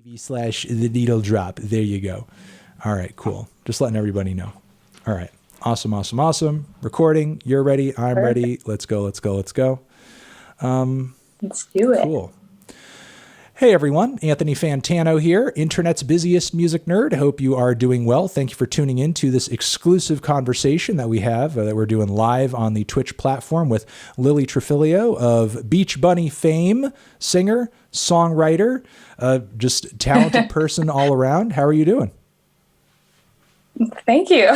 TV/the needle drop. There you go. All right, cool. Just letting everybody know. All right. Awesome, awesome, awesome. Recording. You're ready. I'm ready. Let's go, let's go, let's go. Let's do it. Cool. Hey everyone, Anthony Fantano here, internet's busiest music nerd. Hope you are doing well. Thank you for tuning in to this exclusive conversation that we have that we're doing live on the Twitch platform with Lily Trafilio of Beach Bunny fame, singer, songwriter, just talented person all around. How are you doing? Thank you.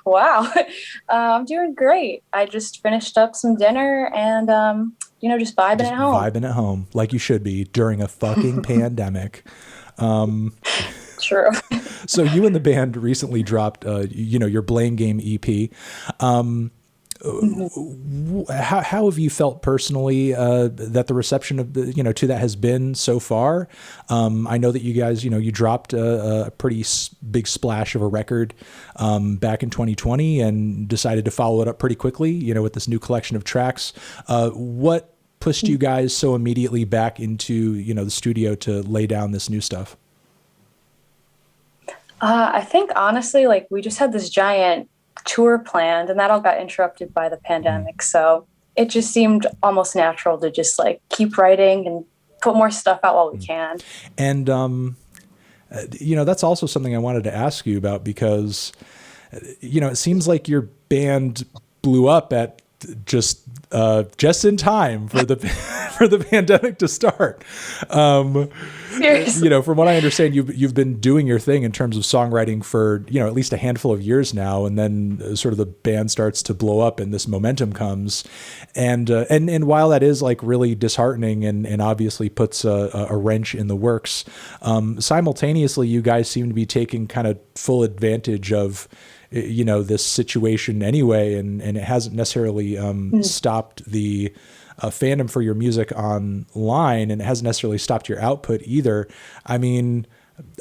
Wow. I'm doing great. I just finished up some dinner and, just vibing at home. Vibing at home, like you should be during a fucking pandemic. True. So you and the band recently dropped, your Blame Game EP. How have you felt personally that the reception of to that has been so far? I know that you guys, you dropped a pretty big splash of a record back in 2020 and decided to follow it up pretty quickly, with this new collection of tracks. What pushed you guys so immediately back into the studio to lay down this new stuff? I think honestly, we just had this giant tour planned and that all got interrupted by the pandemic. So it just seemed almost natural to just keep writing and put more stuff out while we can. And, that's also something I wanted to ask you about because, it seems like your band blew up at just in time for the for the pandemic to start. Seriously. From what I understand, you've been doing your thing in terms of songwriting for at least a handful of years now, and then sort of the band starts to blow up and this momentum comes, and while that is really disheartening and obviously puts a wrench in the works, simultaneously you guys seem to be taking kind of full advantage of this situation anyway, and it hasn't necessarily stopped the fandom for your music online, and it hasn't necessarily stopped your output either. I mean,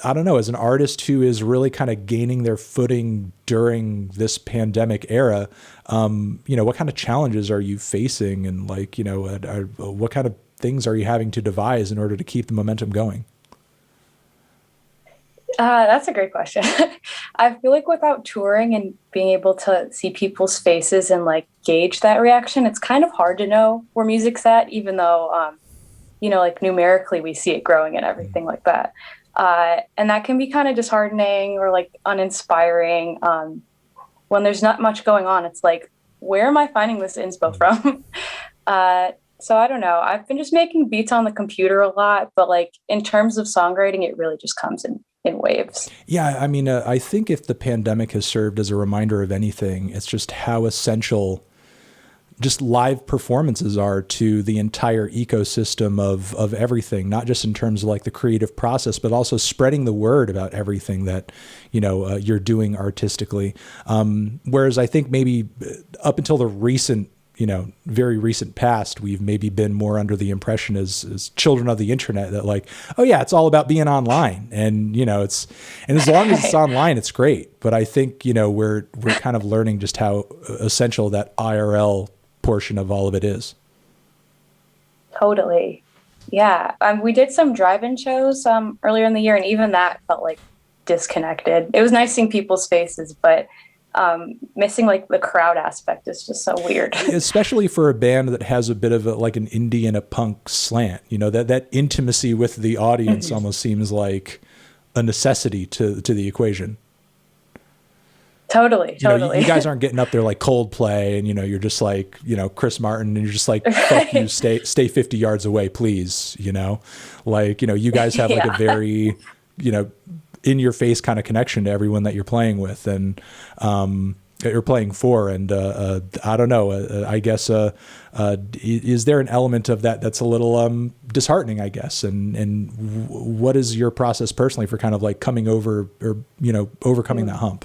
I don't know, as an artist who is really kind of gaining their footing during this pandemic era, what kind of challenges are you facing, and what kind of things are you having to devise in order to keep the momentum going? That's a great question. I feel like without touring and being able to see people's faces and gauge that reaction, it's kind of hard to know where music's at, even though, numerically we see it growing and everything like that. And that can be kind of disheartening or uninspiring. When there's not much going on, it's where am I finding this inspo from? So I don't know. I've been just making beats on the computer a lot, but in terms of songwriting, it really just comes in waves. Yeah, I mean, I think if the pandemic has served as a reminder of anything, it's just how essential just live performances are to the entire ecosystem of everything, not just in terms of the creative process, but also spreading the word about everything that, you're doing artistically. Whereas I think maybe up until the very recent past, we've maybe been more under the impression as children of the internet that oh yeah, it's all about being online, and and as long as it's online, it's great. But I think we're kind of learning just how essential that IRL portion of all of it is. Totally. Yeah. We did some drive-in shows earlier in the year, and even that felt disconnected. It was nice seeing people's faces, but missing the crowd aspect is just so weird. Especially for a band that has a bit of an indie and a punk slant, that intimacy with the audience almost seems like a necessity to the equation. Totally. You guys aren't getting up there like Coldplay and, you're just Chris Martin, and you're just fuck you, stay 50 yards away, please. You guys have a very, in your face kind of connection to everyone that you're playing with and that you're playing for. And I don't know, I guess, is there an element of that that's a little disheartening, I guess? And what is your process personally for kind of coming over or, overcoming that hump?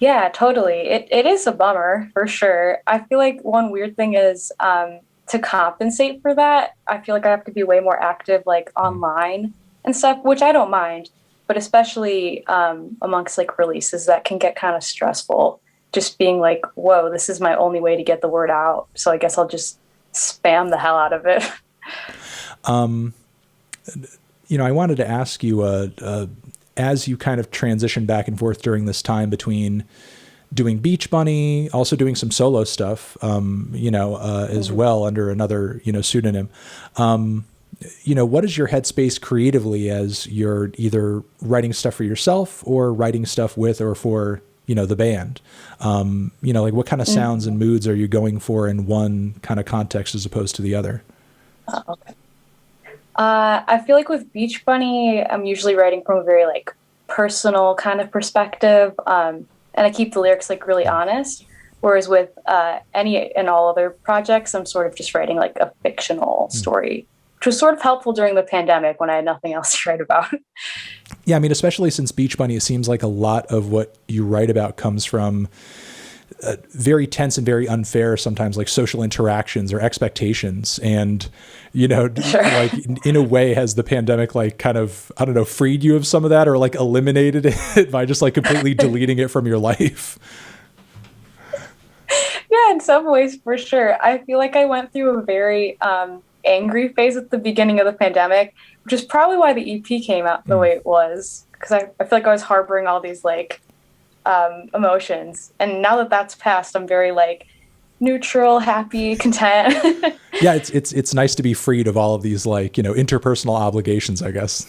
Yeah, totally. It is a bummer for sure. I feel one weird thing is to compensate for that, I feel I have to be way more active online and stuff, which I don't mind, but especially amongst releases that can get kind of stressful, just being whoa, this is my only way to get the word out. So I guess I'll just spam the hell out of it. I wanted to ask you, as you kind of transition back and forth during this time between doing Beach Bunny, also doing some solo stuff, as well under another, pseudonym. What is your headspace creatively as you're either writing stuff for yourself or writing stuff with or for, the band? Like what kind of sounds and moods are you going for in one kind of context as opposed to the other? Okay. I feel like with Beach Bunny, I'm usually writing from a very like personal kind of perspective. And I keep the lyrics like really honest. Whereas with any and all other projects, I'm sort of just writing like a fictional story, which was sort of helpful during the pandemic when I had nothing else to write about. Yeah, I mean, especially since Beach Bunny, it seems like a lot of what you write about comes from very tense and very unfair, sometimes like social interactions or expectations. And, Sure. like in a way, has the pandemic like kind of, I don't know, freed you of some of that or like eliminated it by just like completely deleting it from your life? Yeah, in some ways, for sure. I feel like I went through a very angry phase at the beginning of the pandemic, which is probably why the EP came out the way it was. Because I feel like I was harboring all these like emotions. And now that that's passed, I'm very like neutral, happy, content. Yeah, it's nice to be freed of all of these like, interpersonal obligations, I guess.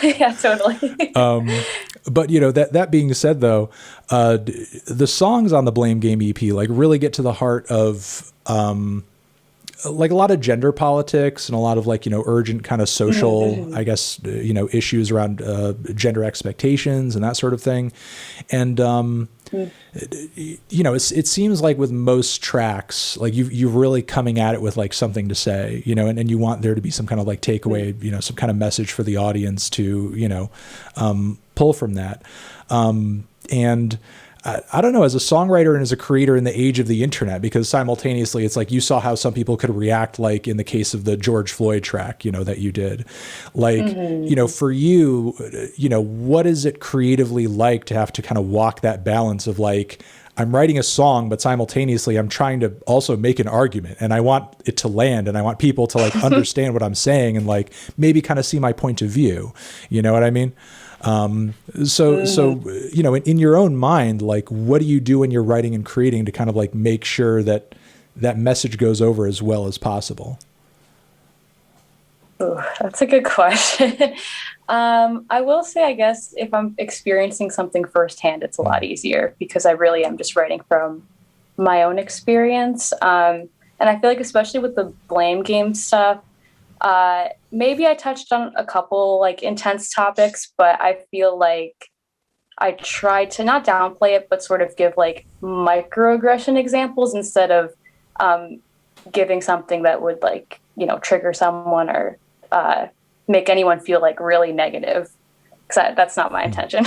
Yeah, totally. But that being said, though, the songs on the Blame Game EP like really get to the heart of like a lot of gender politics and a lot of like urgent kind of social, I guess issues around gender expectations and that sort of thing, and it seems like with most tracks, like you're really coming at it with like something to say, and you want there to be some kind of like takeaway, some kind of message for the audience to pull from that, and I don't know, as a songwriter and as a creator in the age of the internet, because simultaneously it's like you saw how some people could react, like in the case of the George Floyd track, that you did, like, for you, what is it creatively like to have to kind of walk that balance of like, I'm writing a song, but simultaneously I'm trying to also make an argument and I want it to land and I want people to like understand what I'm saying and like maybe kind of see my point of view. You know what I mean? So, in your own mind, like, what do you do when you're writing and creating to kind of like make sure that that message goes over as well as possible? Ooh, that's a good question. I will say, I guess if I'm experiencing something firsthand, it's a lot easier because I really am just writing from my own experience. And I feel like, especially with the blame game stuff, maybe I touched on a couple like intense topics, but I feel like I tried to not downplay it, but sort of give like microaggression examples instead of giving something that would like, trigger someone or make anyone feel like really negative. Because that's not my intention.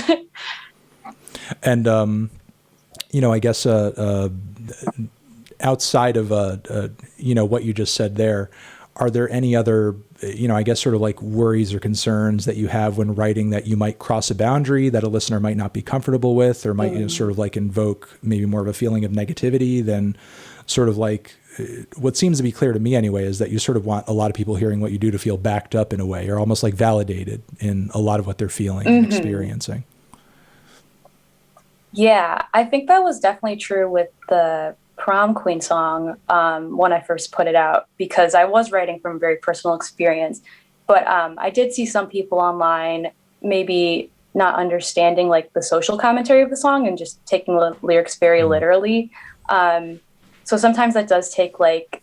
And, I guess outside of, what you just said there, are there any other, I guess sort of like worries or concerns that you have when writing that you might cross a boundary that a listener might not be comfortable with or might sort of like invoke maybe more of a feeling of negativity than sort of like what seems to be clear to me anyway is that you sort of want a lot of people hearing what you do to feel backed up in a way or almost like validated in a lot of what they're feeling and experiencing. Yeah, I think that was definitely true with the Prom Queen song when I first put it out because I was writing from very personal experience, but I did see some people online maybe not understanding like the social commentary of the song and just taking the lyrics very literally. So sometimes that does take like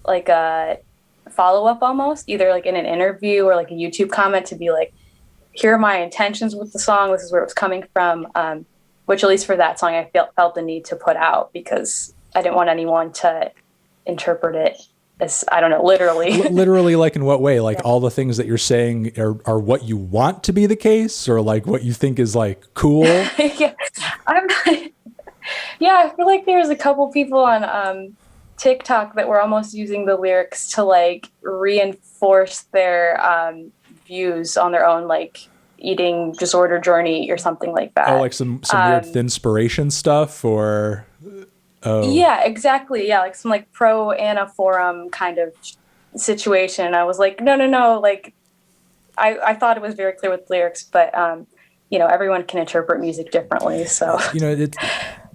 a follow-up almost, either like in an interview or like a YouTube comment to be like, here are my intentions with the song, this is where it was coming from, which at least for that song I felt the need to put out because I didn't want anyone to interpret it as, I don't know, literally. Literally, like in what way? Like all the things that you're saying are what you want to be the case or like what you think is like cool? Yeah, I feel like there's a couple people on TikTok that were almost using the lyrics to like reinforce their views on their own like eating disorder journey or something like that. Oh, like some weird thinspiration stuff or... Oh. Yeah, exactly. Yeah, like some like pro Anna forum kind of situation. And I was like, no, no, no. Like, I thought it was very clear with lyrics, but, everyone can interpret music differently. So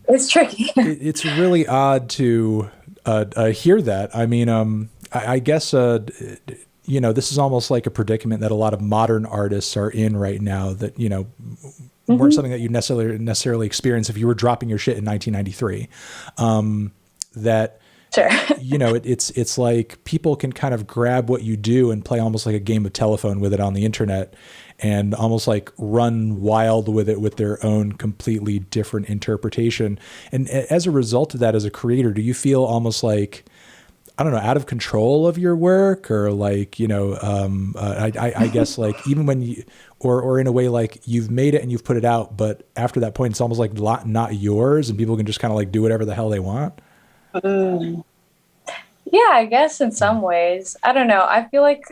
it's tricky. it's really odd to hear that. I mean, I guess this is almost like a predicament that a lot of modern artists are in right now. That weren't Hmm. something that you necessarily experience if you were dropping your shit in 1993. That Sure. it's like people can kind of grab what you do and play almost like a game of telephone with it on the internet, and almost like run wild with it with their own completely different interpretation. And as a result of that, as a creator, do you feel almost like, I don't know, out of control of your work, or like, I guess like even when you, or in a way like you've made it and you've put it out, but after that point, it's almost like not yours, and people can just kind of like do whatever the hell they want. Mm. Yeah, I guess in some ways. I don't know. I feel like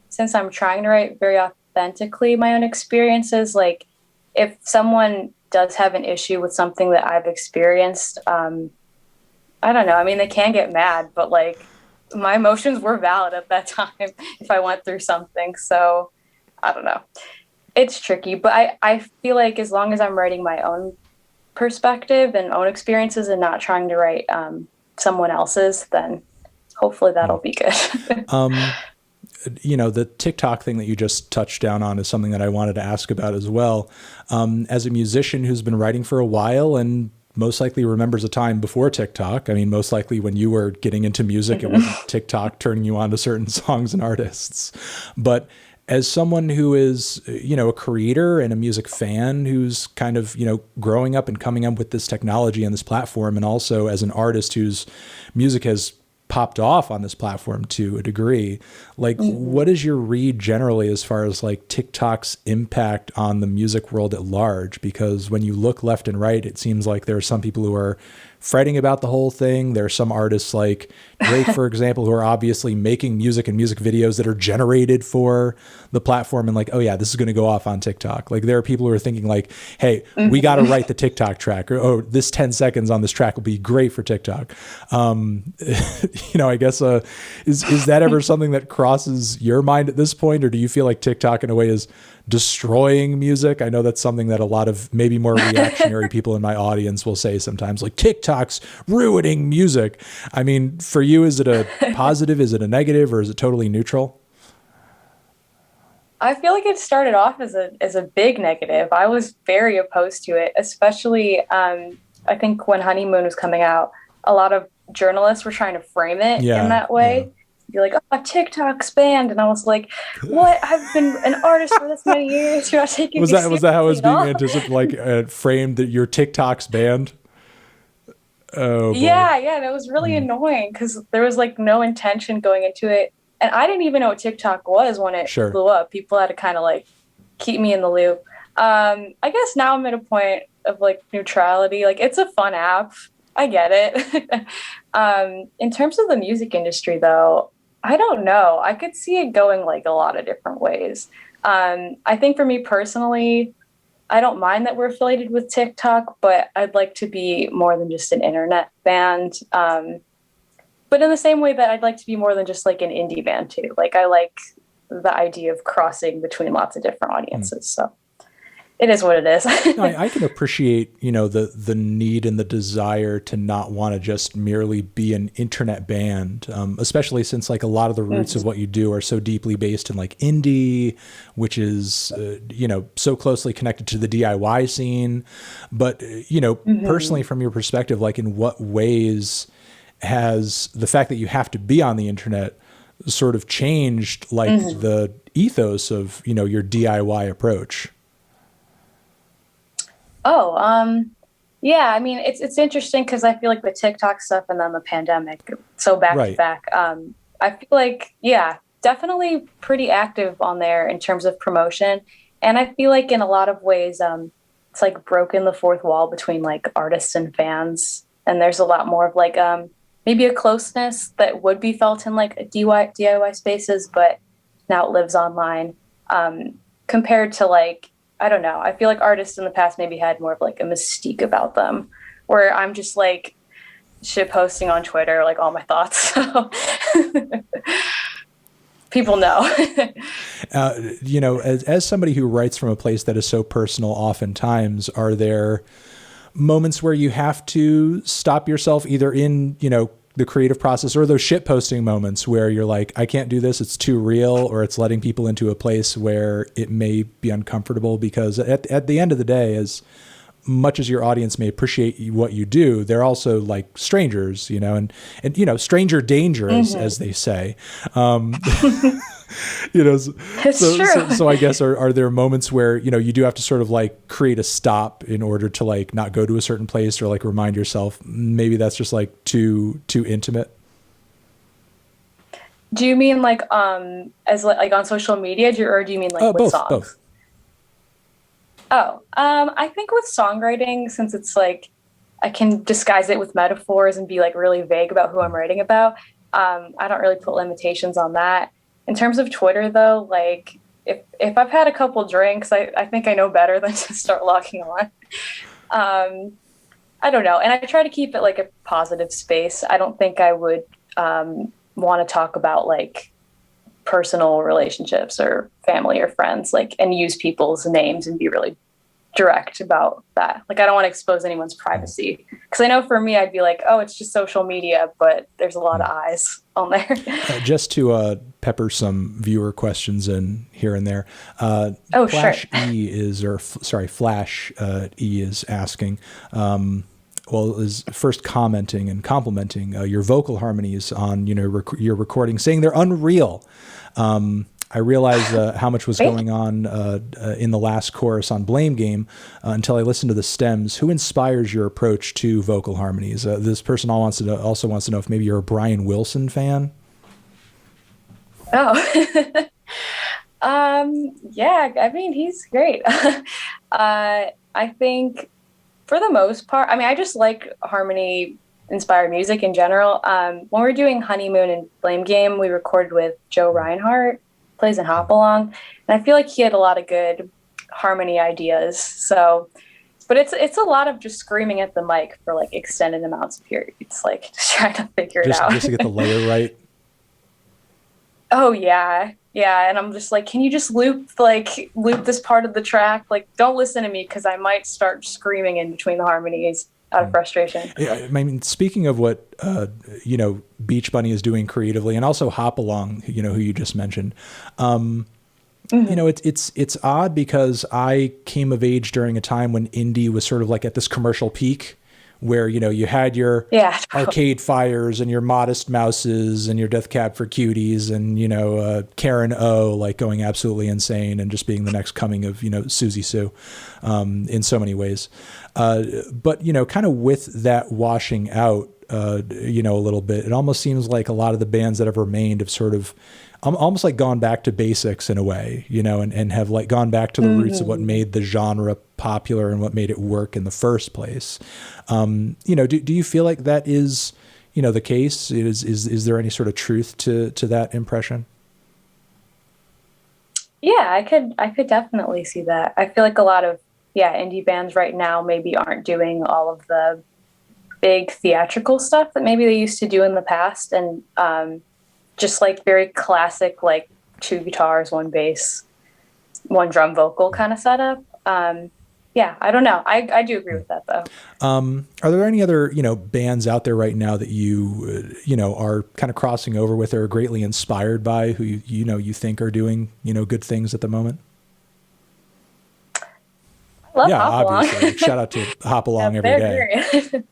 since I'm trying to write very authentically my own experiences, like if someone does have an issue with something that I've experienced, I don't know. I mean, they can get mad, but like my emotions were valid at that time if I went through something. So I don't know. It's tricky, but I feel like as long as I'm writing my own perspective and own experiences and not trying to write someone else's, then hopefully that'll be good. The TikTok thing that you just touched down on is something that I wanted to ask about as well. As a musician who's been writing for a while and most likely remembers a time before TikTok, I mean, most likely when you were getting into music, it wasn't TikTok turning you on to certain songs and artists. But as someone who is, a creator and a music fan who's kind of, growing up and coming up with this technology and this platform, and also as an artist whose music has popped off on this platform to a degree, like what is your read generally as far as like TikTok's impact on the music world at large? Because when you look left and right, it seems like there are some people who are fretting about the whole thing. There are some artists like Drake, for example, who are obviously making music and music videos that are generated for the platform, and like, oh yeah, this is going to go off on TikTok. Like there are people who are thinking like, hey, we got to write the TikTok track, or oh, this 10 seconds on this track will be great for TikTok. I guess is that ever something that crosses your mind at this point, or do you feel like TikTok in a way is destroying music? I know that's something that a lot of maybe more reactionary people in my audience will say sometimes, like TikTok's ruining music. I mean, for you, is it a positive, is it a negative, or is it totally neutral? I feel like it started off as a big negative. I was very opposed to it, especially I think when Honeymoon was coming out, a lot of journalists were trying to frame it in Yeah, that yeah. way. Be like, oh, TikTok's banned, and I was like, what? I've been an artist for this many years. You're not taking Was me that how it seriously was at being all. anticipated, like framed that your TikTok's banned? Oh boy. Yeah, yeah, and it was really annoying because there was like no intention going into it, and I didn't even know what TikTok was when it Sure. blew up. People had to kind of like keep me in the loop. I guess now I'm at a point of like neutrality. Like it's a fun app. I get it. In terms of the music industry, though, I don't know. I could see it going like a lot of different ways. I think for me personally, I don't mind that we're affiliated with TikTok, but I'd like to be more than just an internet band. But in the same way that I'd like to be more than just like an indie band too. Like I like the idea of crossing between lots of different audiences. So it is what it is. No, I can appreciate, the need and the desire to not want to just merely be an internet band, especially since like a lot of the roots of what you do are so deeply based in like indie, which is so closely connected to the DIY scene. But personally, Hmm. from your perspective, like in what ways has the fact that you have to be on the internet sort of changed like Hmm. the ethos of your DIY approach? Oh, yeah. I mean, it's interesting because I feel like the TikTok stuff and then the pandemic, so back to Right. back. I feel like, yeah, definitely pretty active on there in terms of promotion, and I feel like in a lot of ways, it's like broken the fourth wall between like artists and fans, and there's a lot more of like maybe a closeness that would be felt in like a DIY spaces, but now it lives online. Compared to like I don't know. I feel like artists in the past maybe had more of like a mystique about them, where I'm just like shit posting on Twitter like all my thoughts. So people know. As somebody who writes from a place that is so personal, oftentimes, are there moments where you have to stop yourself either in, the creative process, or those shit posting moments where you're like, I can't do this, it's too real, or it's letting people into a place where it may be uncomfortable? Because at the end of the day, as much as your audience may appreciate what you do, they're also like strangers, and stranger danger, as they say. It's true. So I guess are there moments where, you do have to sort of like create a stop in order to like not go to a certain place, or like remind yourself maybe that's just like too intimate? Do you mean like as like on social media, or do you mean like with both, songs? both. Oh, I think with songwriting, since it's like I can disguise it with metaphors and be like really vague about who I'm writing about, I don't really put limitations on that. In terms of Twitter, though, like if I've had a couple drinks, I think I know better than to start logging on. I don't know. And I try to keep it like a positive space. I don't think I would want to talk about like personal relationships or family or friends, like, and use people's names and be really direct about that. Like, I don't want to expose anyone's privacy, because I know for me, I'd be like, oh, it's just social media, but there's a lot of eyes on there. Just to pepper some viewer questions in here and there. Flash Sure. Flash E is asking, is first commenting and complimenting your vocal harmonies on, your recording, saying they're unreal. I realized how much was going on in the last chorus on Blame Game until I listened to the stems. Who inspires your approach to vocal harmonies? This person also wants to know if maybe you're a Brian Wilson fan. Oh, yeah. I mean, he's great. I think for the most part, I mean, I just like harmony inspired music in general. When we were doing Honeymoon and Blame Game, we recorded with Joe Reinhardt, plays in Hop Along, and I feel like he had a lot of good harmony ideas. So, but it's a lot of just screaming at the mic for like extended amounts of periods, like just trying to figure it out. Just to get the layer right. Oh yeah. And I'm just like, can you just loop this part of the track? Like, don't listen to me, because I might start screaming in between the harmonies out of frustration. Yeah, I mean, speaking of what Beach Bunny is doing creatively, and also Hop Along, who you just mentioned, it's odd, because I came of age during a time when indie was sort of like at this commercial peak, where you had your Arcade Fires and your Modest Mouses and your Death Cab for Cuties and Karen O, like going absolutely insane and just being the next coming of Susie Sue in so many ways. But kind of with that washing out, a little bit, it almost seems like a lot of the bands that have remained have sort of almost like gone back to basics in a way, and have like gone back to the roots of what made the genre popular and what made it work in the first place. Do you feel like that is, the case? Is there any sort of truth to that impression? Yeah, I could definitely see that. I feel like a lot of indie bands right now maybe aren't doing all of the big theatrical stuff that maybe they used to do in the past, and just like very classic, like 2 guitars, 1 bass, 1 drum vocal kind of setup. I don't know. I do agree with that, though. Are there any other bands out there right now that you are kind of crossing over with or are greatly inspired by, who you think are doing good things at the moment? I love Hop Along. Obviously. Shout out to Hop Along every day.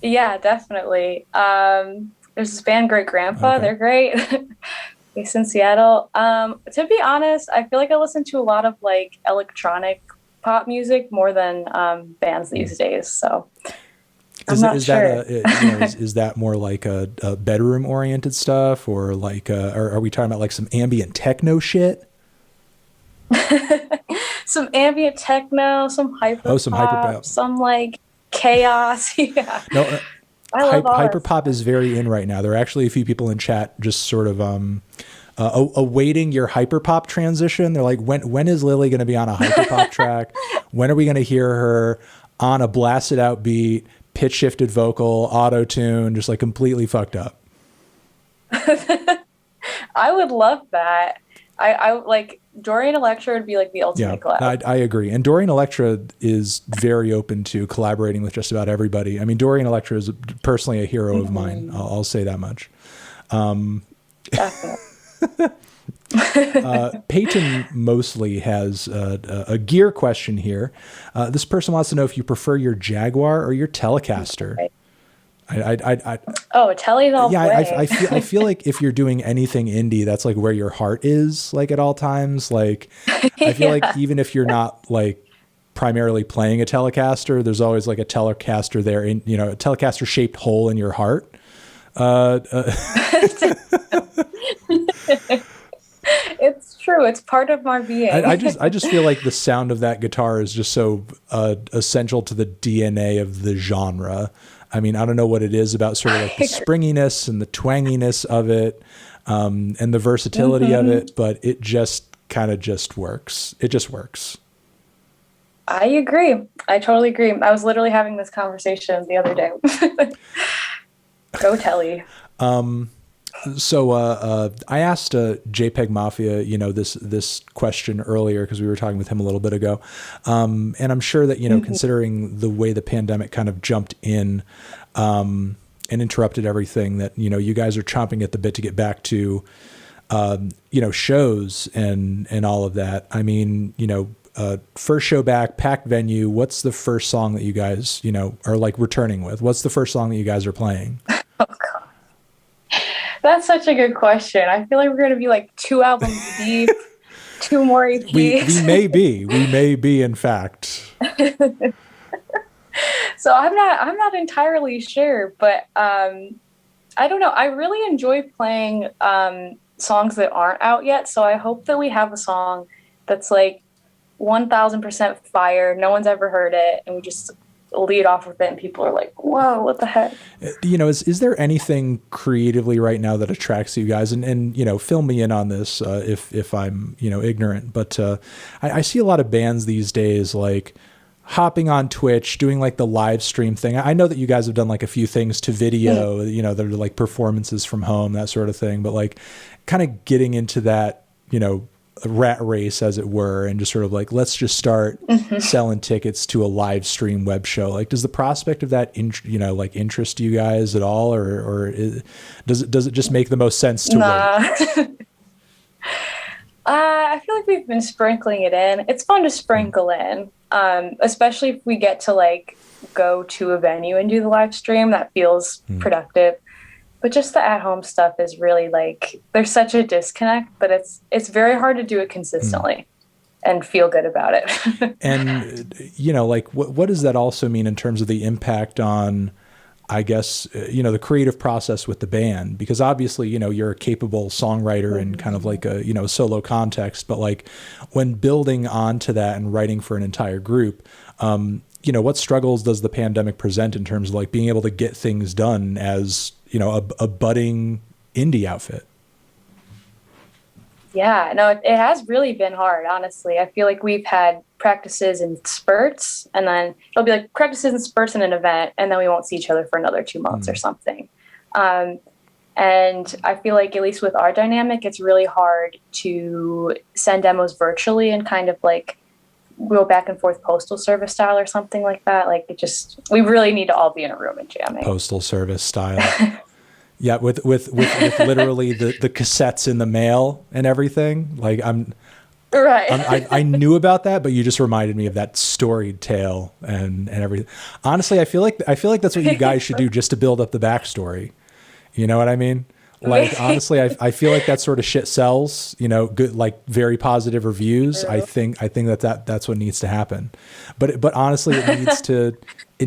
Yeah, definitely. There's this band, Great Grandpa. Okay. They're great. Based in Seattle. To be honest, I feel like I listen to a lot of like electronic pop music more than bands these days. So I'm not sure. Is that more like a bedroom oriented stuff, or like are we talking about like some ambient techno shit? Some ambient techno, some hyperpop, some like chaos. Yeah. No, hyperpop is very in right now. There are actually a few people in chat just sort of awaiting your hyperpop transition. They're like, when is Lily going to be on a hyperpop track? When are we going to hear her on a blasted out beat, pitch shifted vocal, auto tune, just like completely fucked up? I would love that. I like Dorian Electra would be like the Yeah, ultimate collab. I agree. And Dorian Electra is very open to collaborating with just about everybody. I mean, Dorian Electra is personally a hero of mine. I'll say that much. Definitely. Peyton mostly has a gear question here. This person wants to know if you prefer your Jaguar or your Telecaster. Right. I Oh, Telly's all the yeah, way. I feel like if you're doing anything indie, that's like where your heart is, like at all times. Like, I feel like Yeah. even if you're not like primarily playing a Telecaster, there's always like a Telecaster there in, you know, a Telecaster shaped hole in your heart. It's true. It's part of my being. I just feel like the sound of that guitar is just so essential to the DNA of the genre. I mean, I don't know what it is about sort of like the springiness and the twanginess of it, and the versatility of it, but it just kind of just works. It just works. I agree. I totally agree. I was literally having this conversation the other day. Go Telly. So I asked JPEG Mafia, you know, this question earlier because we were talking with him a little bit ago, and I'm sure that, you know, considering the way the pandemic kind of jumped in and interrupted everything, that, you know, you guys are chomping at the bit to get back to, you know, shows and all of that. I mean, you know, first show back, packed venue. What's the first song that you guys, you know, are like returning with? What's the first song that you guys are playing? Oh God. That's such a good question. I feel like we're going to be like 2 albums deep, 2 more EPs. We may be, in fact. So I'm not entirely sure, but I don't know. I really enjoy playing songs that aren't out yet. So I hope that we have a song that's like 1000% fire. No one's ever heard it, and we just lead off with it, and people are like, "Whoa, what the heck?" You know, is there anything creatively right now that attracts you guys? And you know, fill me in on this if I'm, you know, ignorant. But I see a lot of bands these days like hopping on Twitch, doing like the live stream thing. I know that you guys have done like a few things to video, you know, that are like performances from home, that sort of thing. But like kind of getting into that, you know, rat race, as it were, and just sort of like, let's just start selling tickets to a live stream web show. Like, does the prospect of that, you know, like interest you guys at all, or does it just make the most sense to wait? I feel like we've been sprinkling it in. It's fun to sprinkle in, especially if we get to like go to a venue and do the live stream. That feels productive. But just the at-home stuff is really like, there's such a disconnect, but it's very hard to do it consistently and feel good about it. And, you know, like what does that also mean in terms of the impact on, I guess, you know, the creative process with the band? Because obviously, you know, you're a capable songwriter in kind of like a, you know, solo context, but like when building onto that and writing for an entire group, you know, what struggles does the pandemic present in terms of like being able to get things done as, you know, a budding indie outfit? Yeah, no, it has really been hard, honestly. I feel like we've had practices in spurts, and then it'll be like practices and spurts in an event, and then we won't see each other for another 2 months or something. And I feel like, at least with our dynamic, it's really hard to send demos virtually and kind of like go back and forth postal service style or something like that. Like, we really need to all be in a room and jamming. Postal service style. Yeah, with literally the cassettes in the mail and everything. Like I knew about that, but you just reminded me of that storied tale and everything. Honestly, I feel like that's what you guys should do just to build up the backstory. You know what I mean? Like, honestly, I feel like that sort of shit sells, you know, good, like very positive reviews. I think that's what needs to happen. But honestly, it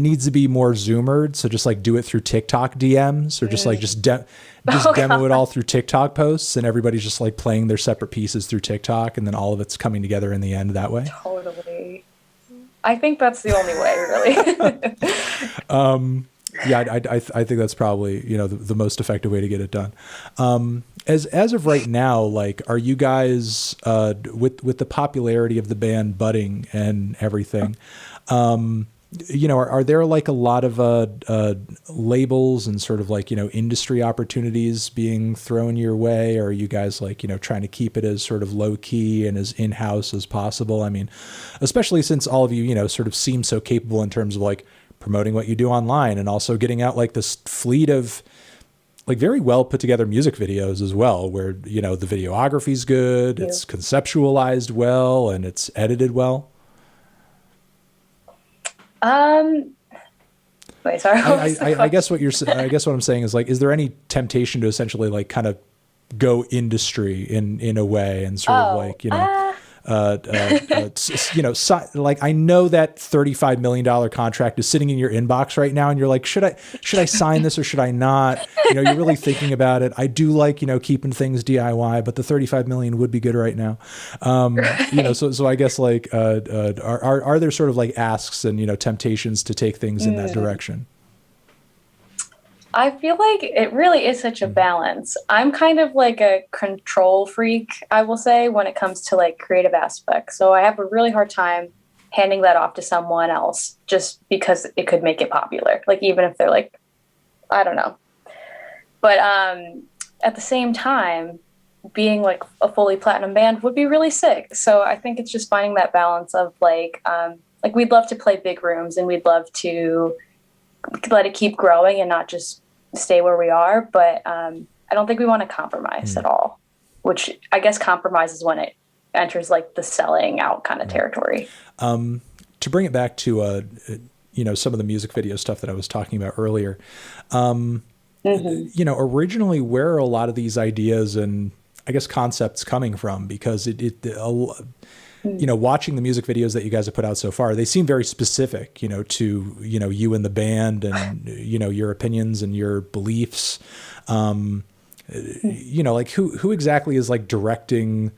needs to be more zoomered. So just like do it through TikTok DMs, or just like demo it all through TikTok posts, and everybody's just like playing their separate pieces through TikTok, and then all of it's coming together in the end that way. Totally. I think that's the only way, really. Yeah, I think that's probably, you know, the most effective way to get it done. As of right now, like, are you guys with the popularity of the band budding and everything? are there like a lot of labels and sort of like, industry opportunities being thrown your way? Or are you guys like, trying to keep it as sort of low key and as in-house as possible? I mean, especially since all of you, sort of seem so capable in terms of like promoting what you do online and also getting out like this fleet of like very well put together music videos as well, where, the videography's good, You. it's conceptualized well, and it's edited well. Um, Wait, sorry, what was the I question? guess I guess what I'm saying is like, is there any temptation to essentially like kind of go industry in a way and sort of Oh, like, like I know that $35 million contract is sitting in your inbox right now, and you're like, should I sign this or should I not? You're really thinking about it. I do like, keeping things DIY, but the 35 million would be good right now. right. So I guess like, are there sort of like asks and, temptations to take things in that Mm. direction? I feel like it really is such a balance. I'm kind of like a control freak, I will say, when it comes to like creative aspects. So I have a really hard time handing that off to someone else just because it could make it popular. Like even if they're like, I don't know. But at the same time, being like a fully platinum band would be really sick. So I think it's just finding that balance of like we'd love to play big rooms and we'd love to let it keep growing and not just stay where we are. But I don't think we want to compromise Mm, at all, which I guess compromise is when it enters like the selling out kind of right. territory. To bring it back to, some of the music video stuff that I was talking about earlier, um, Hmm. originally where are a lot of these ideas and I guess concepts coming from? Because watching the music videos that you guys have put out so far, they seem very specific, to, you and the band and, your opinions and your beliefs. Um, like who exactly is like directing,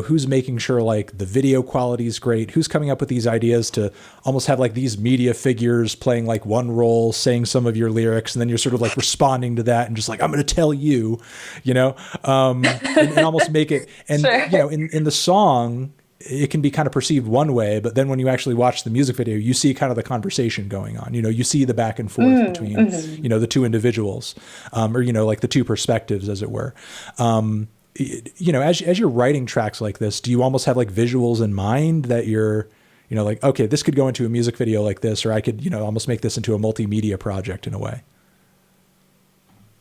who's making sure like the video quality is great, who's coming up with these ideas to almost have like these media figures playing like one role, saying some of your lyrics, and then you're sort of like responding to that and just like, I'm going to tell you, and almost make it. And, Sure. in the song, it can be kind of perceived one way, but then when you actually watch the music video, you see kind of the conversation going on. You see the back and forth between, Mm-hmm. the two individuals, or like the two perspectives, as it were. As you're writing tracks like this, do you almost have like visuals in mind that you're, like, okay, this could go into a music video like this, or I could, almost make this into a multimedia project in a way?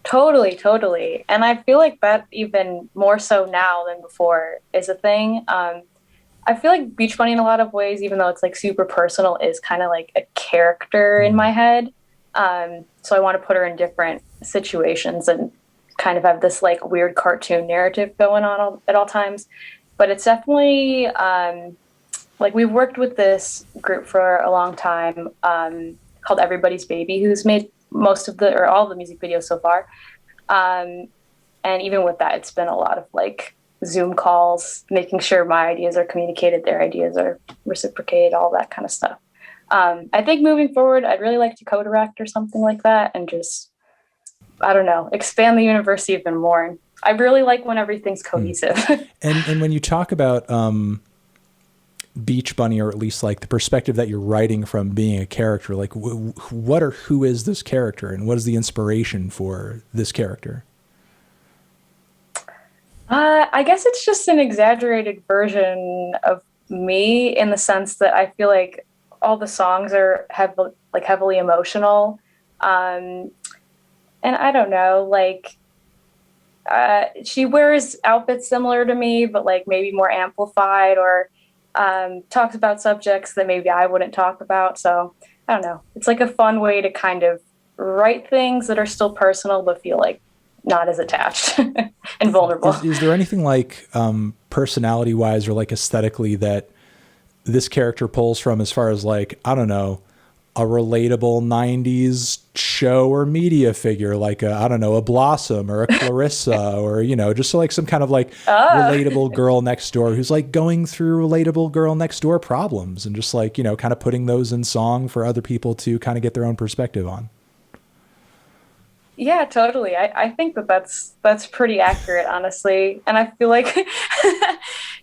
Totally, totally. And I feel like that even more so now than before is a thing. I feel like Beach Bunny in a lot of ways, even though it's like super personal, is kind of like a character in Mm, my head. So I want to put her in different situations and kind of have this like weird cartoon narrative going on at all times. But it's definitely like we've worked with this group for a long time called Everybody's Baby, who's made most of the or all the music videos so far. Um, and even with that, it's been a lot of like Zoom calls, making sure my ideas are communicated, their ideas are reciprocated, all that kind of stuff. I think moving forward, I'd really like to co-direct or something like that, and just I don't know, expand the universe even more. I really like when everything's mm. cohesive. And when you talk about Beach Bunny, or at least like the perspective that you're writing from being a character, like what or who is this character, and what is the inspiration for this character? I guess it's just an exaggerated version of me in the sense that I feel like all the songs are heavily emotional. Um, and I don't know, like she wears outfits similar to me, but like maybe more amplified or talks about subjects that maybe I wouldn't talk about. So I don't know. It's like a fun way to kind of write things that are still personal but feel like not as attached and vulnerable. Is there anything like personality wise or like aesthetically that this character pulls from, as far as like, I don't know, a relatable 90s show or media figure, like I don't know, a Blossom or a Clarissa, or, just like some kind of like Ah, relatable girl next door who's like going through relatable girl next door problems, and just like, kind of putting those in song for other people to kind of get their own perspective on. yeah, totally. I think that that's pretty accurate, honestly. And I feel like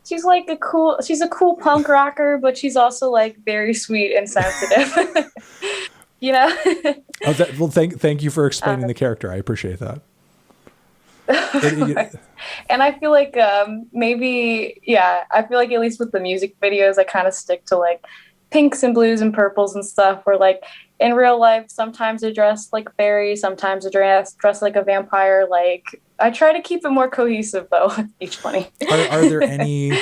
she's a cool punk rocker, but she's also like very sweet and sensitive. you know? Oh, well, thank you for explaining um, the character. I appreciate that. of course. And I feel like maybe yeah, I feel like at least with the music videos, I kind of stick to like pinks and blues and purples and stuff. Where like in real life, sometimes they're dressed like a fairy, sometimes they're dressed like a vampire. Like I try to keep it more cohesive though with each bunny. Are there any,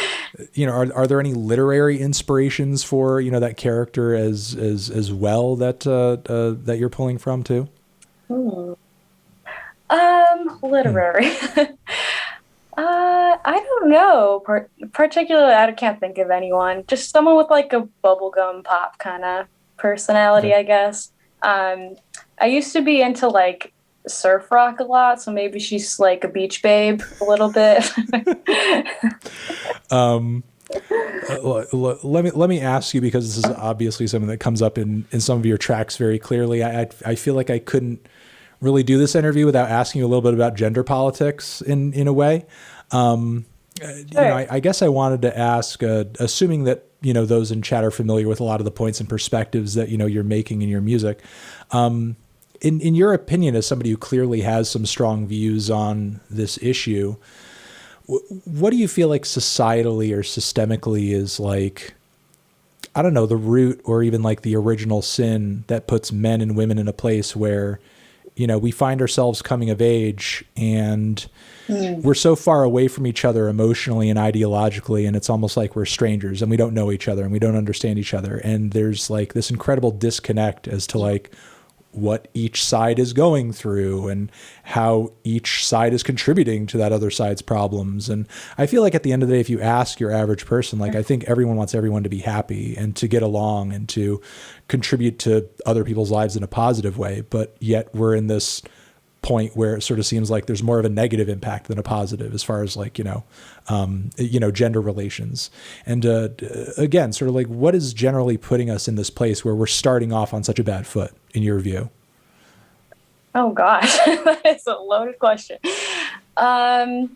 are there any literary inspirations for, that character as well that that you're pulling from too? Hmm. Hmm. Literary. I don't know. Particularly, I can't think of anyone. Just someone with like a bubblegum pop kind of personality, Okay. I guess. Um, I used to be into like surf rock a lot, so maybe she's like a beach babe a little bit. Um, let me ask you, because this is obviously something that comes up in some of your tracks very clearly. I feel like I couldn't really do this interview without asking you a little bit about gender politics in a way. Um, Sure. I guess I wanted to ask, assuming that those in chat are familiar with a lot of the points and perspectives that you're making in your music. In your opinion, as somebody who clearly has some strong views on this issue, what do you feel like societally or systemically is like, I don't know, the root or even like the original sin that puts men and women in a place where, we find ourselves coming of age and Mm. we're so far away from each other emotionally and ideologically, and it's almost like we're strangers and we don't know each other and we don't understand each other. And there's like this incredible disconnect as to like what each side is going through and how each side is contributing to that other side's problems. And I feel like at the end of the day, if you ask your average person, like I think everyone wants everyone to be happy and to get along and to contribute to other people's lives in a positive way. But yet we're in this point where it sort of seems like there's more of a negative impact than a positive as far as like, gender relations. And again, sort of like what is generally putting us in this place where we're starting off on such a bad foot in your view? Oh gosh, that is a loaded question. Um,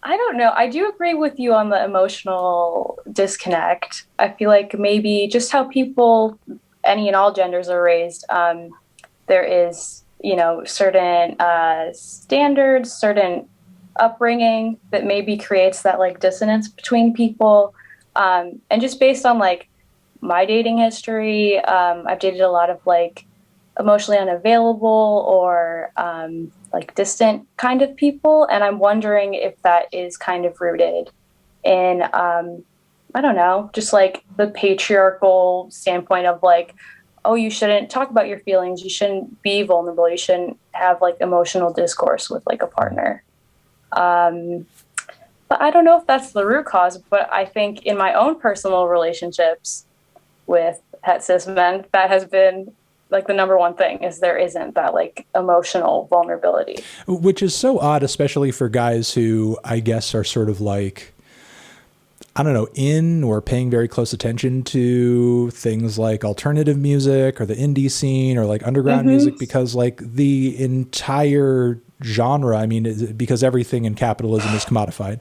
I don't know. I do agree with you on the emotional disconnect. I feel like maybe just how people, any and all genders, are raised. There is, certain standards, certain upbringing that maybe creates that like dissonance between people. And just based on like my dating history, I've dated a lot of like emotionally unavailable or like distant kind of people. And I'm wondering if that is kind of rooted in, I don't know, just like the patriarchal standpoint of like, oh, you shouldn't talk about your feelings. You shouldn't be vulnerable. You shouldn't have like emotional discourse with like a partner. Um, but I don't know if that's the root cause, but I think in my own personal relationships with het cis men, that has been like the number one thing is there isn't that like emotional vulnerability. Which is so odd, especially for guys who I guess are sort of like, I don't know, in or paying very close attention to things like alternative music or the indie scene or like underground Mm-hmm. music, because like the entire genre, I mean, because everything in capitalism is commodified.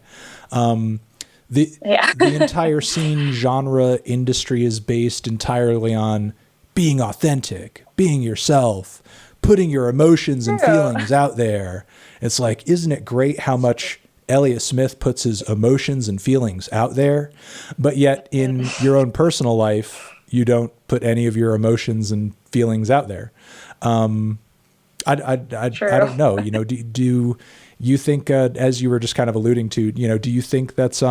The, Yeah. the entire scene, genre, industry is based entirely on being authentic, being yourself, putting your emotions and True. feelings out there. It's like, isn't it great how much Elliott Smith puts his emotions and feelings out there, but yet in your own personal life, you don't put any of your emotions and feelings out there. I True. don't know. Do you think, as you were just kind of alluding to, do you think that's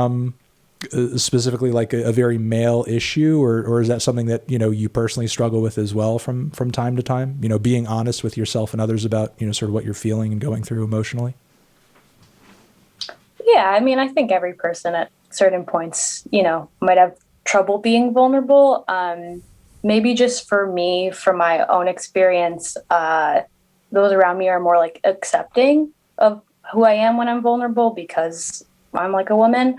specifically like a very male issue, or is that something that you personally struggle with as well from time to time? Being honest with yourself and others about sort of what you're feeling and going through emotionally. Yeah, I mean, I think every person at certain points, might have trouble being vulnerable. Maybe just for me, from my own experience, those around me are more like accepting of who I am when I'm vulnerable because I'm like a woman.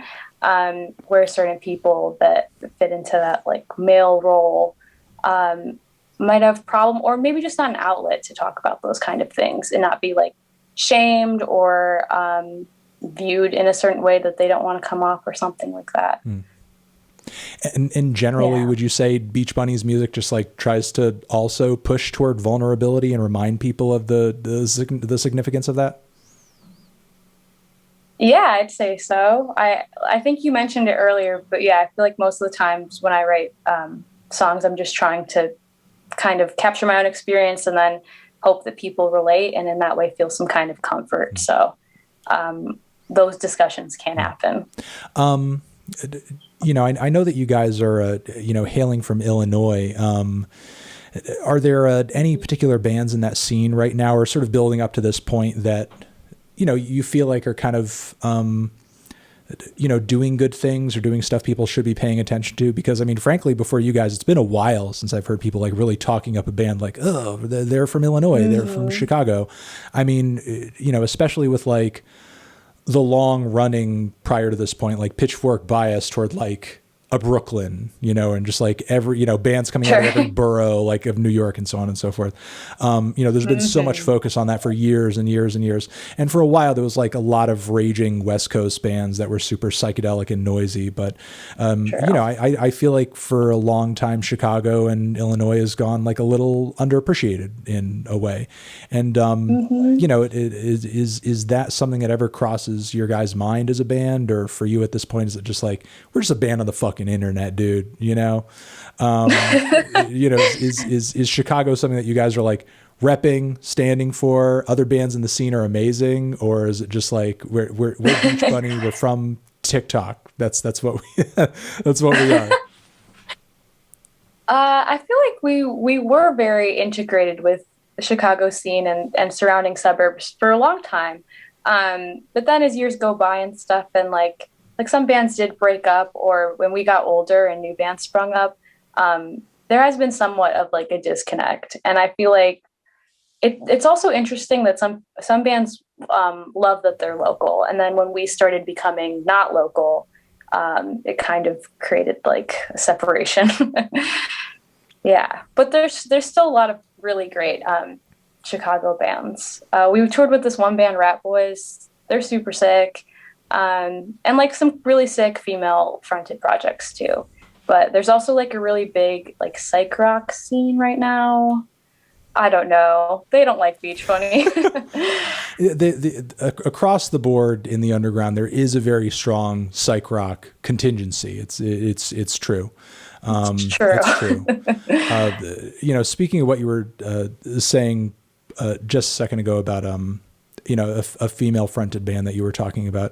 Where certain people that fit into that like male role might have problem, or maybe just not an outlet to talk about those kind of things and not be like shamed or viewed in a certain way that they don't want to come off or something like that. And generally, would you say Beach Bunny's music just like tries to also push toward vulnerability and remind people of the significance of that? Yeah, I'd say so. I think you mentioned it earlier, but yeah, I feel like most of the times when I write songs, I'm just trying to kind of capture my own experience and then hope that people relate and in that way feel some kind of comfort. So those discussions can happen. You know, I know that you guys are, you know, hailing from Illinois. Are there any particular bands in that scene right now or sort of building up to this point that, you know, you feel like are kind of, you know, doing good things or doing stuff people should be paying attention to? Because, I mean, frankly, before you guys, it's been a while since I've heard people like really talking up a band like, oh, they're from Illinois, they're from Chicago. I mean, you know, especially with like the long running prior to this point, like Pitchfork bias toward like a Brooklyn, you know, and just like every, you know, bands coming out of every borough, like of New York and so on and so forth. You know, there's been so much focus on that for years and years and years. And for a while, there was like a lot of raging West Coast bands that were super psychedelic and noisy. But, you know, I feel like for a long time, Chicago and Illinois has gone like a little underappreciated in a way. And, you know, is that something that ever crosses your guys' mind as a band? Or for you at this point, is it just like, we're just a band on the fucking internet, dude, you know? You know, is Chicago something that you guys are like repping, standing for? Other bands in the scene are amazing, or is it just like we're Beach Bunny, we're from TikTok? That's what we that's what we are. I feel like we were very integrated with the Chicago scene and surrounding suburbs for a long time. But then as years go by and stuff, and like some bands did break up, or when we got older and new bands sprung up, there has been somewhat of like a disconnect. And I feel like it's also interesting that some bands love that they're local. And then when we started becoming not local, it kind of created like a separation. Yeah, but there's still a lot of really great Chicago bands. We toured with this one band, Rat Boys. They're super sick. And like some really sick female fronted projects too. But there's also like a really big like psych rock scene right now. I don't know. They don't like Beach Bunny. Across the board in the underground, there is a very strong psych rock contingency. It's true. It's true. It's true. You know, speaking of what you were saying just a second ago about you know, a female fronted band that you were talking about,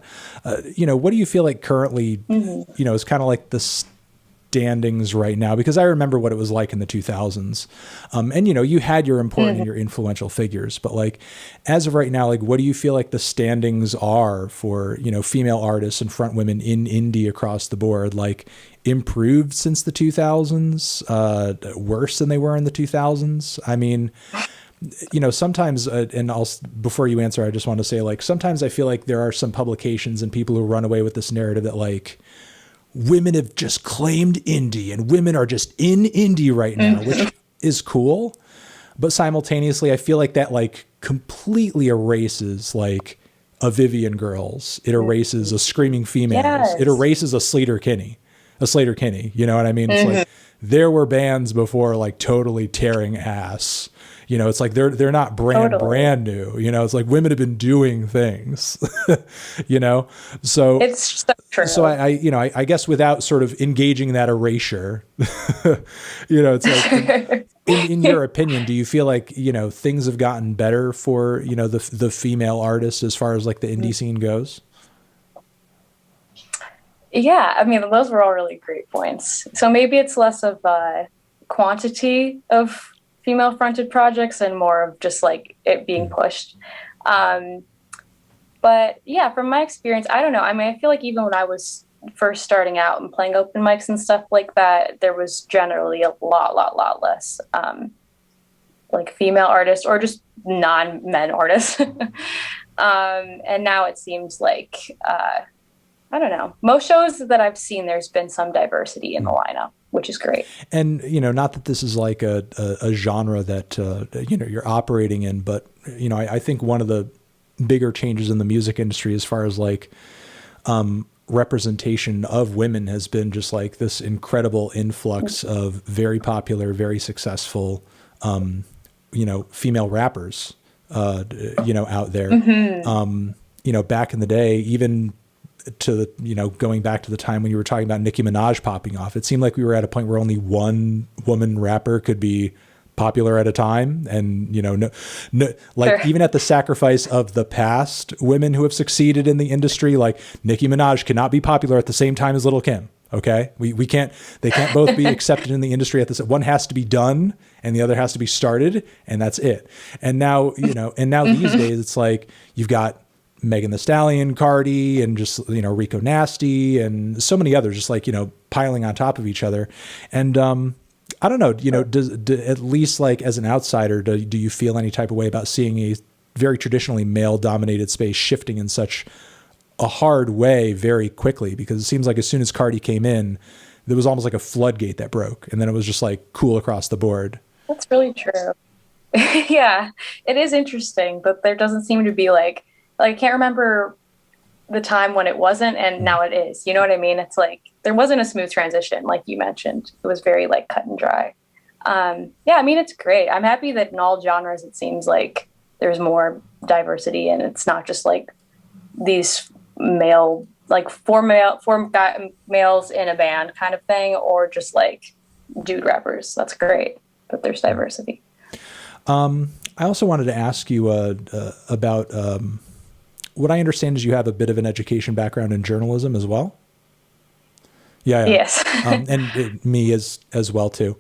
you know, what do you feel like currently, you know, is kind of like the standings right now? Because I remember what it was like in the 2000s. And, you know, you had your important and your influential figures, but like, as of right now, like, what do you feel like the standings are for, you know, female artists and front women in indie across the board? Like, improved since the 2000s, worse than they were in the 2000s? I mean, you know, sometimes, and before you answer, I just want to say, like, sometimes I feel like there are some publications and people who run away with this narrative that like women have just claimed indie and women are just in indie right now, which is cool. But simultaneously, I feel like that like completely erases like a Vivian Girls. It erases a Screaming Females. Yes. It erases a Slater Kinney. You know what I mean? It's like there were bands before like totally tearing ass. You know, it's like they're not brand new. You know, it's like women have been doing things. You know, so it's so true. So I guess without sort of engaging that erasure, you know, it's like in your opinion, do you feel like, you know, things have gotten better for, you know, the female artists as far as like the indie scene goes? Yeah, I mean, those were all really great points. So maybe it's less of quantity of female fronted projects and more of just like it being pushed. But yeah, from my experience, I don't know. I mean, I feel like even when I was first starting out and playing open mics and stuff like that, there was generally a lot less like female artists or just non-men artists. And now it seems like, I don't know, most shows that I've seen, there's been some diversity in the lineup, which is great. And, you know, not that this is like a genre that, you know, you're operating in, but, you know, I think one of the bigger changes in the music industry as far as like representation of women has been just like this incredible influx of very popular, very successful, female rappers, out there. Back in the day, even to going back to the time when you were talking about Nicki Minaj popping off, it seemed like we were at a point where only one woman rapper could be popular at a time. And, Sure. even at the sacrifice of the past women who have succeeded in the industry, like Nicki Minaj cannot be popular at the same time as Lil' Kim. Okay. We can't, they can't both be accepted in the industry at this. One has to be done and the other has to be started, and that's it. And now, these days it's like, you've got Megan Thee Stallion, Cardi, and just, Rico Nasty and so many others just like, piling on top of each other. And, I don't know, at least like as an outsider, do you feel any type of way about seeing a very traditionally male dominated space shifting in such a hard way very quickly? Because it seems like as soon as Cardi came in, there was almost like a floodgate that broke, and then it was just like cool across the board. That's really true. Yeah, it is interesting, but there doesn't seem to be like I can't remember the time when it wasn't and now it is. You know what I mean? It's like there wasn't a smooth transition, like you mentioned. It was very like cut and dry. Yeah, I mean, it's great. I'm happy that in all genres it seems like there's more diversity, and it's not just like these male, like four males in a band kind of thing, or just like dude rappers. That's great that there's diversity. I also wanted to ask you about what I understand is you have a bit of an education background in journalism as well. Yeah. Yes. And me as well too.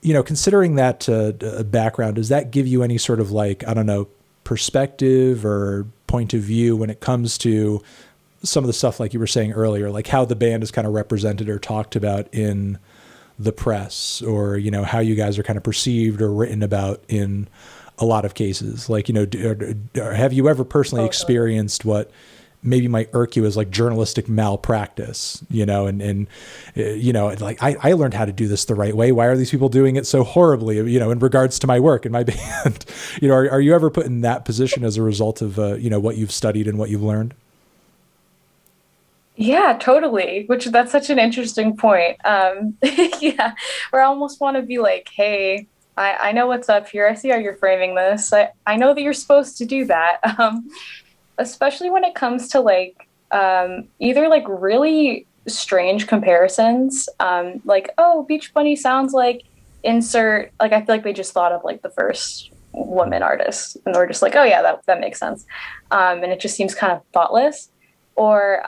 Considering that background, does that give you any sort of like, I don't know, perspective or point of view when it comes to some of the stuff like you were saying earlier, like how the band is kind of represented or talked about in the press, or, how you guys are kind of perceived or written about in a lot of cases? Like, have you ever personally experienced what maybe might irk you as like journalistic malpractice, and like I learned how to do this the right way. Why are these people doing it so horribly, in regards to my work and my band? Are you ever put in that position as a result of, what you've studied and what you've learned? Yeah, totally. That's such an interesting point. Yeah, where I almost want to be like, hey, I know what's up here. I see how you're framing this. I know that you're supposed to do that. Especially when it comes to like either like really strange comparisons, like, oh, Beach Bunny sounds like insert, like I feel like they just thought of like the first woman artist and they're just like, oh yeah, that makes sense. And it just seems kind of thoughtless. Or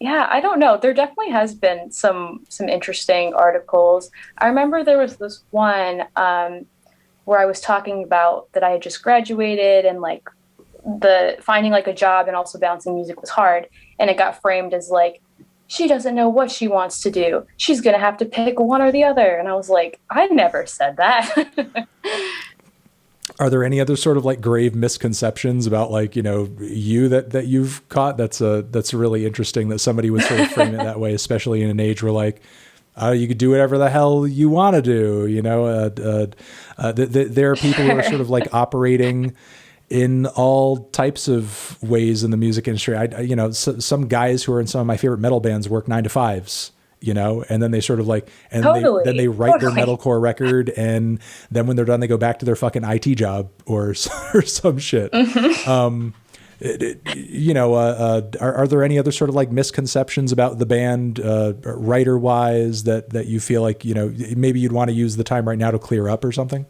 yeah, I don't know. There definitely has been some interesting articles. I remember there was this one where I was talking about that I had just graduated and like the finding like a job and also balancing music was hard, and it got framed as like, she doesn't know what she wants to do, she's gonna have to pick one or the other. And I was like, I never said that. Are there any other sort of like grave misconceptions about like, you that you've caught? That's really interesting that somebody would sort of frame it that way, especially in an age where like, you could do whatever the hell you want to do. There are people who are sort of like operating in all types of ways in the music industry. Some guys who are in some of my favorite metal bands work 9 to 5s, and then they sort of like, and then they write their metalcore record. And then when they're done, they go back to their fucking IT job or some shit. Mm-hmm. Are there any other sort of like misconceptions about the band, writer wise, that you feel like, maybe you'd want to use the time right now to clear up or something?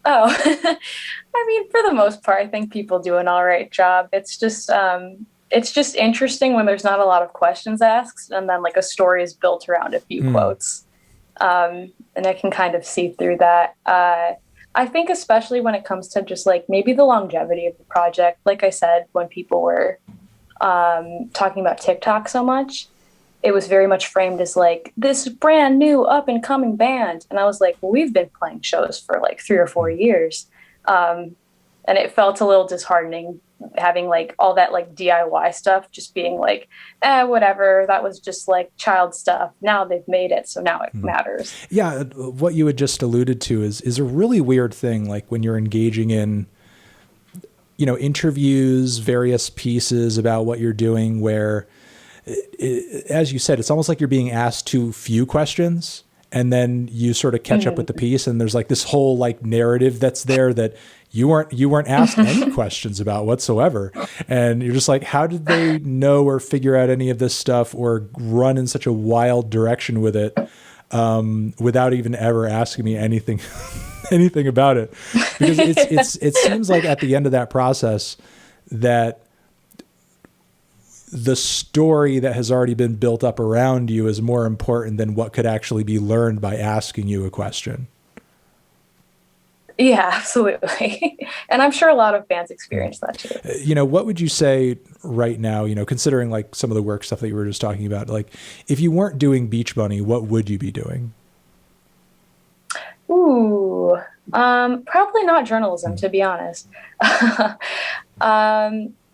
Oh, I mean, for the most part, I think people do an all right job. It's just interesting when there's not a lot of questions asked, and then like a story is built around a few quotes, and I can kind of see through that. I think especially when it comes to just like maybe the longevity of the project. Like I said, when people were talking about TikTok so much, it was very much framed as like this brand new up and coming band. And I was like, well, we've been playing shows for like 3 or 4 years. And And it felt a little disheartening having like all that like DIY stuff just being like, whatever, that was just like child stuff. Now they've made it, so now it matters. Yeah, what you had just alluded to is a really weird thing. Like when you're engaging in, interviews, various pieces about what you're doing, where, as you said, it's almost like you're being asked too few questions, and then you sort of catch up with the piece, and there's like this whole like narrative that's there that you weren't asked any questions about whatsoever, and you're just like, how did they know or figure out any of this stuff or run in such a wild direction with it, without even ever asking me anything anything about it? Because it seems like at the end of that process that the story that has already been built up around you is more important than what could actually be learned by asking you a question. Yeah, absolutely. And I'm sure a lot of fans experience that too. What would you say right now, considering like some of the work stuff that you were just talking about, like if you weren't doing Beach Bunny, what would you be doing? Ooh, probably not journalism, to be honest.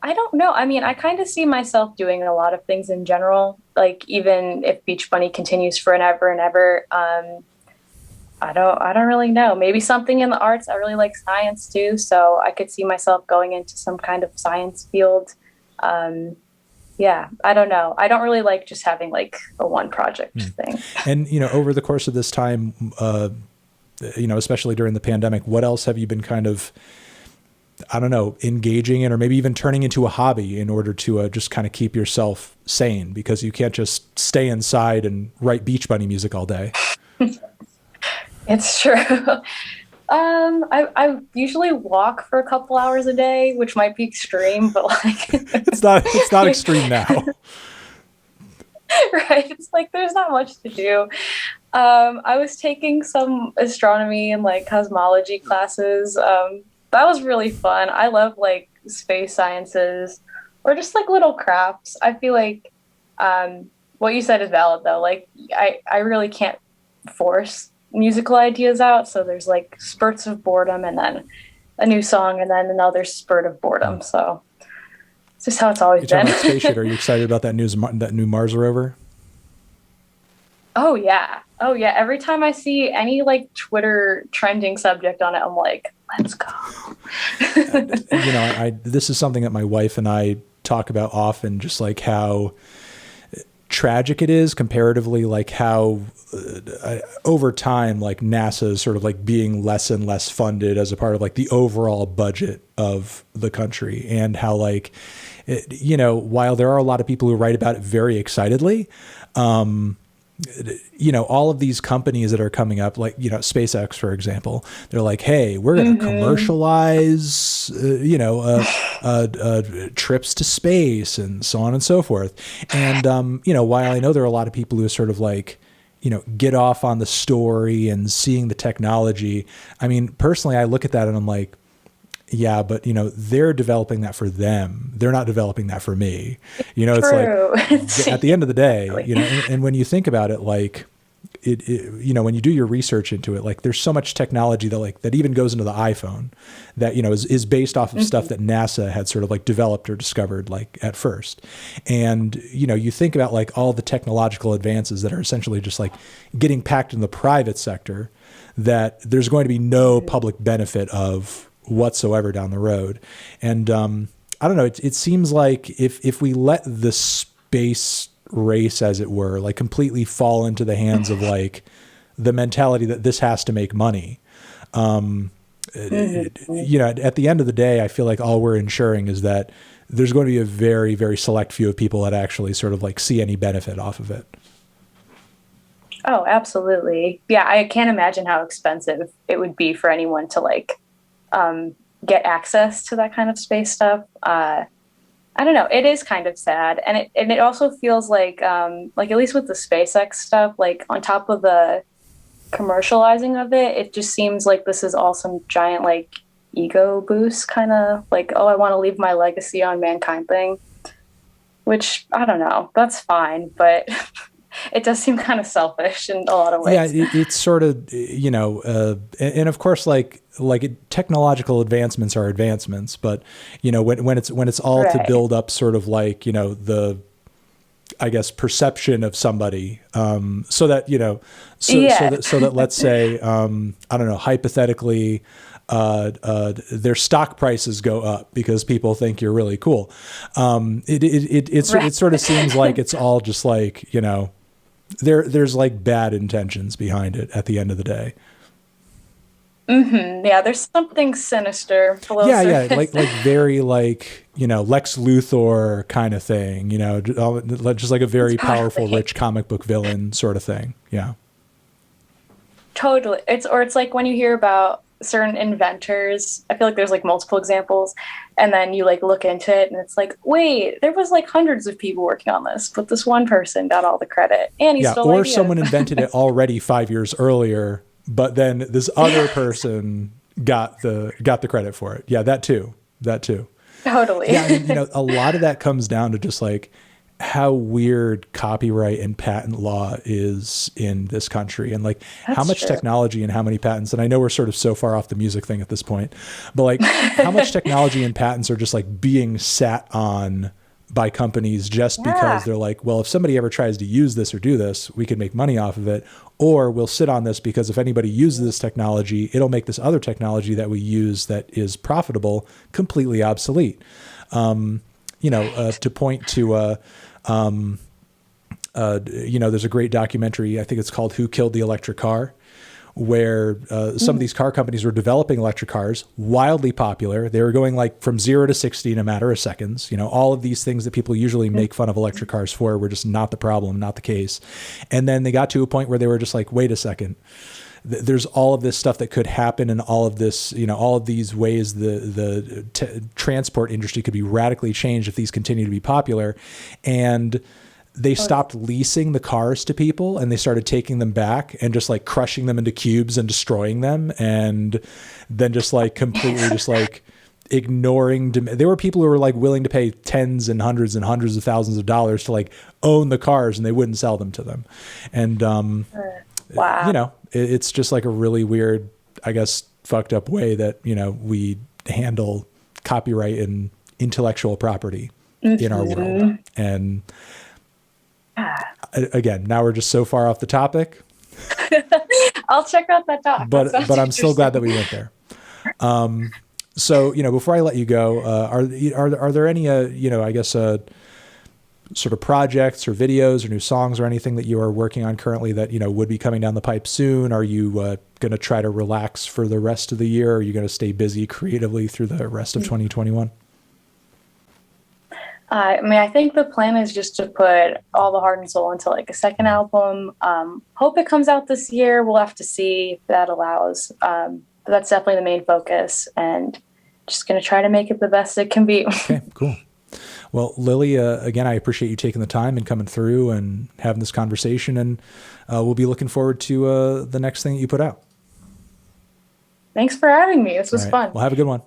I don't know. I mean, I kind of see myself doing a lot of things in general. Like even if Beach Bunny continues for an ever and ever, I don't really know. Maybe something in the arts. I really like science too, so I could see myself going into some kind of science field. Yeah, I don't know. I don't really like just having like a one project thing. And over the course of this time, especially during the pandemic, what else have you been kind of, I don't know, engaging in, or maybe even turning into a hobby in order to just kind of keep yourself sane, because you can't just stay inside and write Beach Bunny music all day. It's true. I usually walk for a couple hours a day, which might be extreme, but like it's not extreme now. Right. It's like there's not much to do. I was taking some astronomy and like cosmology classes. That was really fun. I love like space sciences or just like little crafts. I feel like what you said is valid though. Like I really can't force musical ideas out. So there's like spurts of boredom and then a new song and then another spurt of boredom. So it's just how it's always been. About space shit. Are you excited about that new Mars rover? Oh yeah. Every time I see any like Twitter trending subject on it, I'm like, let's go. This is something that my wife and I talk about often, just like how tragic it is comparatively, like how over time, like NASA is sort of like being less and less funded as a part of like the overall budget of the country, and how like, while there are a lot of people who write about it very excitedly, all of these companies that are coming up, like, SpaceX, for example, they're like, hey, we're going to commercialize, trips to space and so on and so forth. And, while I know there are a lot of people who sort of like, get off on the story and seeing the technology, I mean, personally, I look at that and I'm like, yeah, but they're developing that for them. They're not developing that for me. It's like at the end of the day, and when you think about it, like it, when you do your research into it, like there's so much technology that even goes into the iPhone that, is based off of stuff that NASA had sort of like developed or discovered like at first. And, you think about like all the technological advances that are essentially just like getting packed in the private sector, that there's going to be no public benefit of whatsoever down the road. And I don't know, it seems like if we let the space race, as it were, like completely fall into the hands of like the mentality that this has to make money, at the end of the day, I feel like all we're ensuring is that there's going to be a very, very select few of people that actually sort of like see any benefit off of it. Oh, absolutely. Yeah, I can't imagine how expensive it would be for anyone to like get access to that kind of space stuff. I don't know. It is kind of sad, and it also feels like at least with the SpaceX stuff, like on top of the commercializing of it, it just seems like this is all some giant like ego boost, kind of like, oh, I want to leave my legacy on mankind thing. Which I don't know. That's fine, but it does seem kind of selfish in a lot of Yeah, ways. it's sort of, and of course, technological advancements are advancements, but when it's all to Right. build up sort of like, the, I guess, perception of somebody, so that, Yeah. so that let's say, I don't know, hypothetically, their stock prices go up because people think you're really cool. It Right. sort of seems like it's all just like, there's like bad intentions behind it at the end of the day. Yeah, there's something sinister below the Yeah, surface. like very like, Lex Luthor kind of thing, just like a very powerful, Totally. rich comic book villain sort of thing. Yeah. Totally. It's like when you hear about certain inventors, I feel like there's like multiple examples, and then you like look into it and it's like, wait, there was like hundreds of people working on this, but this one person got all the credit and he Yeah. stole Or ideas. someone invented it already 5 years earlier, but then this other person got the credit for it. Yeah, that too. That too. Totally. Yeah, I mean, a lot of that comes down to just like how weird copyright and patent law is in this country, and like how That's much true. technology and how many patents. And I know we're sort of so far off the music thing at this point, but like how much technology and patents are just like being sat on by companies just because Yeah. they're like, well, if somebody ever tries to use this or do this, we can make money off of it. Or we'll sit on this because if anybody uses this technology, it'll make this other technology that we use that is profitable completely obsolete. To point to, there's a great documentary, I think it's called Who Killed the Electric Car, where some of these car companies were developing electric cars, wildly popular. They were going like from 0 to 60 in a matter of seconds. All of these things that people usually make fun of electric cars for were just not the problem, not the case. And then they got to a point where they were just like, wait a second. There's all of this stuff that could happen, and all of this, all of these ways the transport industry could be radically changed if these continue to be popular. And they stopped leasing the cars to people and they started taking them back and just like crushing them into cubes and destroying them. And then just like completely just like ignoring, there were people who were like willing to pay tens and hundreds of thousands of dollars to like own the cars, and they wouldn't sell them to them. And, Wow. it's just like a really weird, I guess, fucked up way that, we handle copyright and intellectual property in our world. Mhm. And Yeah. again, now we're just so far off the topic, I'll check out that doc. That sounds but I'm so glad that interesting. we went there. So, before I let you go, are there any, I guess, sort of projects or videos or new songs or anything that you are working on currently that, would be coming down the pipe soon? Are you going to try to relax for the rest of the year? Or are you going to stay busy creatively through the rest of 2021? I mean, I think the plan is just to put all the heart and soul into like a second album. Hope it comes out this year. We'll have to see if that allows. But that's definitely the main focus, and just going to try to make it the best it can be. Okay, cool. Well, Lily, again, I appreciate you taking the time and coming through and having this conversation, and we'll be looking forward to the next thing that you put out. Thanks for having me. This All was right. fun. Well, have a good one.